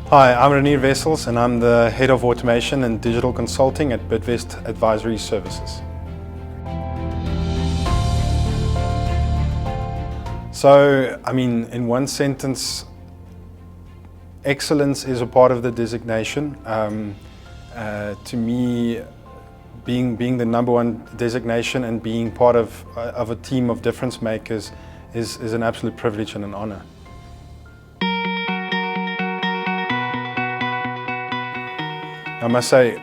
Hi, I'm Renier Wessels and I'm the Head of Automation and Digital Consulting at Bidvest Advisory Services. So, in one sentence, excellence is a part of the designation. To me, being the number one designation and being part of a team of difference makers is an absolute privilege and an honor. I must say,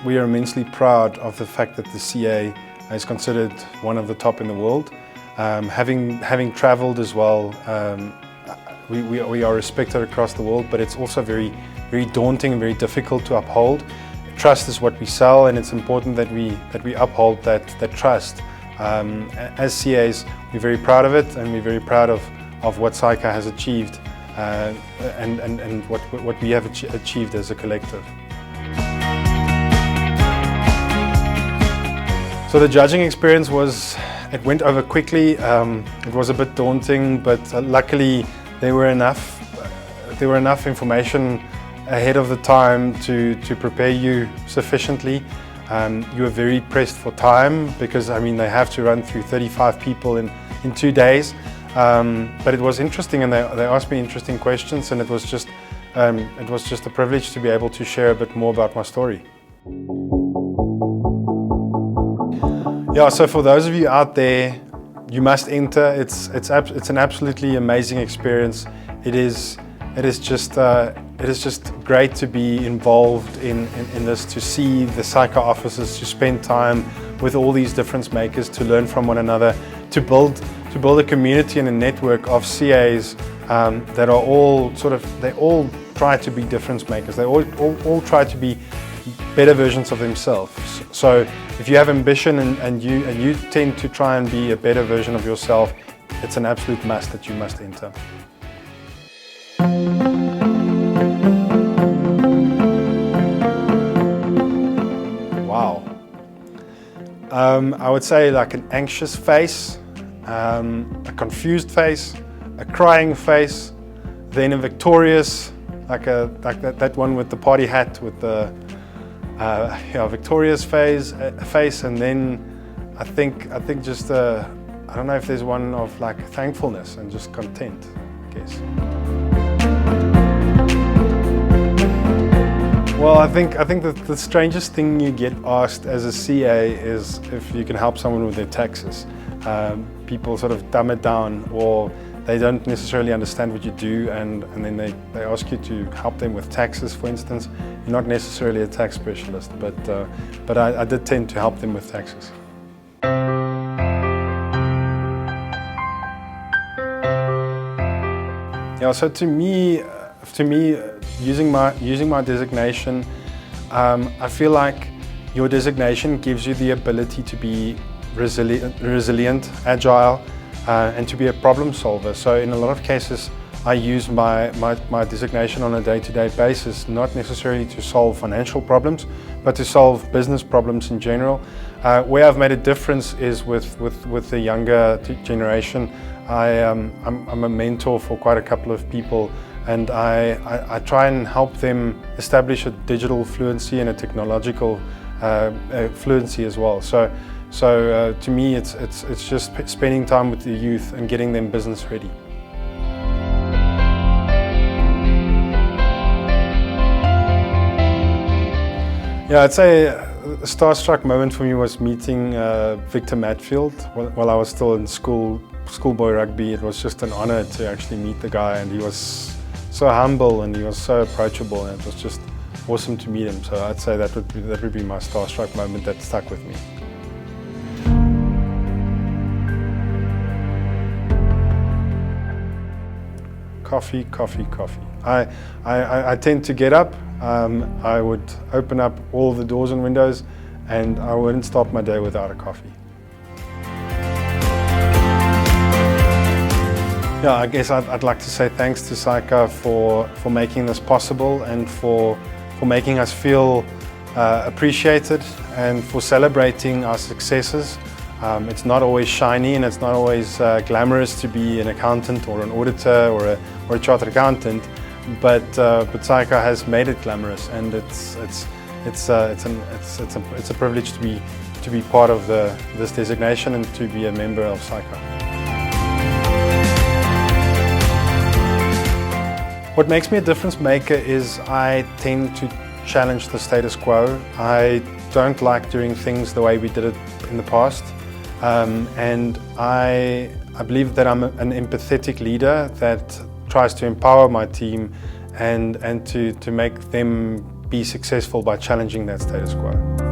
we are immensely proud of the fact that the CA is considered one of the top in the world. Having traveled as well, we are respected across the world, but it's also very daunting and very difficult to uphold. Trust is what we sell, and it's important that we uphold that trust. As CAs, we're very proud of it, and we're very proud of what SAICA has achieved and what we have achieved as a collective. So the judging experience it went over quickly. It was a bit daunting, but luckily there were enough information ahead of the time to prepare you sufficiently. You were very pressed for time because they have to run through 35 people in 2 days. But it was interesting, and they asked me interesting questions, and it was just a privilege to be able to share a bit more about my story. Yeah, so for those of you out there, you must enter. It's an absolutely amazing experience. It is just great to be involved in this, to see the SAICA offices, to spend time with all these difference makers, to learn from one another, to build a community and a network of CAs that are all they all try to be difference makers. They all try to be better versions of themselves. So if you have ambition and you tend to try and be a better version of yourself, it's an absolute must that you must enter. Wow. I would say like an anxious face, a confused face, a crying face, then a victorious, like that one with the party hat with the victorious face, and then I think just I don't know if there's one of like thankfulness and just content, I guess. Well, I think that the strangest thing you get asked as a CA is if you can help someone with their taxes. People sort of dumb it down, or they don't necessarily understand what you do, and then they ask you to help them with taxes, for instance. You're not necessarily a tax specialist, but I did tend to help them with taxes. Yeah, so to me, using my designation, I feel like your designation gives you the ability to be resilient, agile, and to be a problem solver. So in a lot of cases, I use my designation on a day-to-day basis, not necessarily to solve financial problems, but to solve business problems in general. Where I've made a difference is with the younger generation. I'm a mentor for quite a couple of people, and I try and help them establish a digital fluency and a technological fluency as well. So to me, it's just spending time with the youth and getting them business ready. Yeah, I'd say a starstruck moment for me was meeting Victor Matfield while I was still in schoolboy rugby. It was just an honor to actually meet the guy, and he was so humble and he was so approachable, and it was just awesome to meet him. So I'd say that would be my starstruck moment that stuck with me. Coffee. I tend to get up. I would open up all the doors and windows, and I wouldn't start my day without a coffee. Yeah, I guess I'd like to say thanks to SAICA for making this possible, and for making us feel appreciated, and for celebrating our successes. It's not always shiny, and it's not always glamorous to be an accountant or an auditor or a chartered accountant, Psycho has made it glamorous, and it's a privilege to be part of this designation and to be a member of Psycho. What makes me a difference maker is I tend to challenge the status quo. I don't like doing things the way we did it in the past, and I believe that I'm an empathetic leader that tries to empower my team and to make them be successful by challenging that status quo.